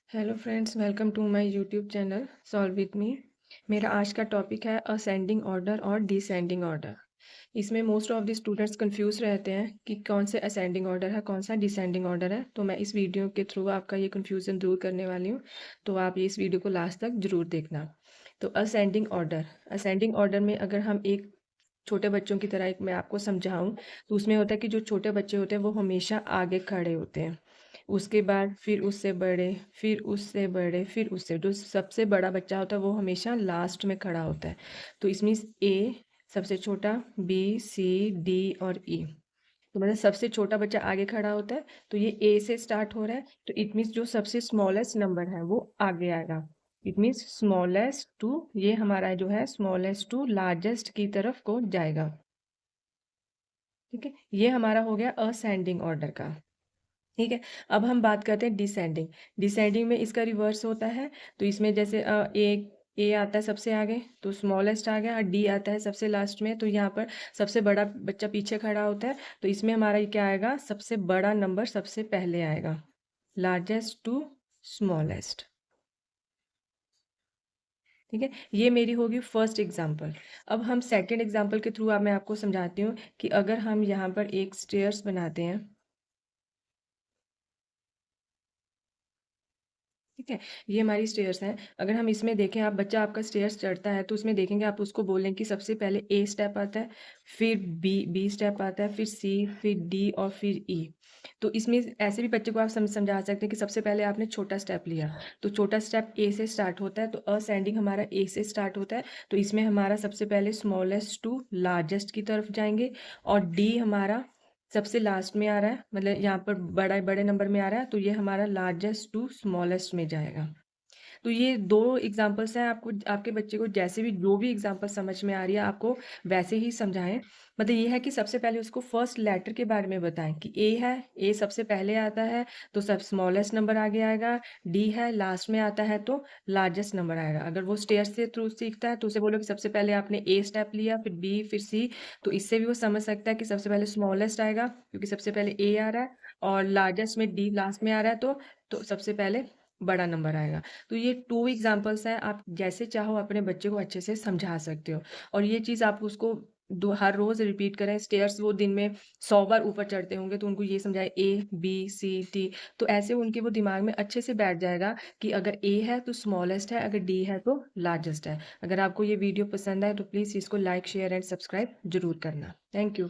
Hello friends, welcome to my YouTube channel solve with me. मेरा आज का topic है असेंडिंग ऑर्डर और डिसेंडिंग ऑर्डर। इसमें most of the students confuse रहते हैं कि कौन से असेंडिंग ऑर्डर है, कौन सा डिसेंडिंग ऑर्डर है। तो मैं इस वीडियो के थ्रू आपका ये कंफ्यूजन दूर करने वाली हूँ। तो आप ये इस वीडियो को लास्ट तक जरूर देखना। तो असेंडिंग ऑर्डर में अगर हम एक छोटे बच्चों की तरह एक मैं आपको समझाऊं तो उसमें होता है कि जो छोटे बच्चे होते हैं वो हमेशा आगे खड़े होते हैं। उसके बाद फिर उससे बड़े, फिर उससे बड़े, फिर उससे जो सबसे बड़ा बच्चा होता है वो हमेशा लास्ट में खड़ा होता है। तो इसमें ए सबसे छोटा, बी सी डी और ई। तो मतलब सबसे छोटा बच्चा आगे खड़ा होता है। तो ये ए से स्टार्ट हो रहा है, तो इट मीन्स जो सबसे स्मॉलेस्ट नंबर है वो आगे आएगा। इट मीन्स स्मॉलेस्ट टू, ये हमारा जो है स्मॉलेस्ट टू लार्जेस्ट की तरफ को जाएगा। ठीक है, ये हमारा हो गया असेंडिंग ऑर्डर का। ठीक है, अब हम बात करते हैं डिसेंडिंग। डिसेंडिंग में इसका रिवर्स होता है। तो इसमें जैसे ए आता है सबसे आगे तो स्मॉलेस्ट आ गया, और डी आता है सबसे लास्ट में तो यहाँ पर सबसे बड़ा बच्चा पीछे खड़ा होता है। तो इसमें हमारा ये क्या आएगा, सबसे बड़ा नंबर सबसे पहले आएगा, लार्जेस्ट टू स्मॉलेस्ट। ठीक है, ये मेरी होगी फर्स्ट एग्जाम्पल। अब हम सेकंड एग्जाम्पल के थ्रू अब मैं आपको समझाती हूँ कि अगर हम यहाँ पर एक स्टेयर्स बनाते हैं। ठीक है, ये हमारी स्टेयर्स हैं। अगर हम इसमें देखें, आप बच्चा आपका स्टेयर्स चढ़ता है तो उसमें देखेंगे आप उसको बोलें कि सबसे पहले ए स्टेप आता है, फिर बी स्टेप आता है, फिर सी, फिर डी और फिर ई। तो इसमें ऐसे भी बच्चे को आप समझा सकते हैं कि सबसे पहले आपने छोटा स्टेप लिया, तो छोटा स्टेप ए से स्टार्ट होता है। तो असेंडिंग हमारा ए से स्टार्ट होता है। तो इसमें हमारा सबसे पहले स्मॉलेस्ट टू लार्जेस्ट की तरफ जाएंगे, और डी हमारा सबसे लास्ट में आ रहा है, मतलब यहाँ पर बड़ा बड़े नंबर में आ रहा है, तो ये हमारा लार्जेस्ट टू स्मॉलेस्ट में जाएगा। तो ये दो एग्जाम्पल्स हैं। आपको आपके बच्चे को जैसे भी जो भी एग्जाम्पल समझ में आ रही है आपको वैसे ही समझाएं। मतलब ये है कि सबसे पहले उसको फर्स्ट लेटर के बारे में बताएं कि ए है, ए सबसे पहले आता है तो सब स्मॉलेस्ट नंबर आगे आएगा। डी है, लास्ट में आता है तो लार्जेस्ट नंबर आएगा। अगर वो स्टेयर से थ्रू सीखता है तो उसे बोलो कि सबसे पहले आपने ए स्टेप लिया, फिर बी, फिर सी। तो इससे भी वो समझ सकता है कि सबसे पहले स्मॉलेस्ट आएगा क्योंकि सबसे पहले ए आ रहा है, और लार्जेस्ट में डी लास्ट में आ रहा है तो सबसे पहले बड़ा नंबर आएगा। तो ये टू एग्जाम्पल्स हैं, आप जैसे चाहो अपने बच्चे को अच्छे से समझा सकते हो। और ये चीज़ आप उसको हर रोज रिपीट करें। स्टेयर्स वो दिन में 100 बार ऊपर चढ़ते होंगे तो उनको ये समझाए ए बी सी टी। तो ऐसे उनके वो दिमाग में अच्छे से बैठ जाएगा कि अगर ए है तो स्मॉलेस्ट है, अगर डी है तो लार्जेस्ट है। अगर आपको ये वीडियो पसंद आए तो प्लीज़ इसको लाइक शेयर एंड सब्सक्राइब जरूर करना। Thank you.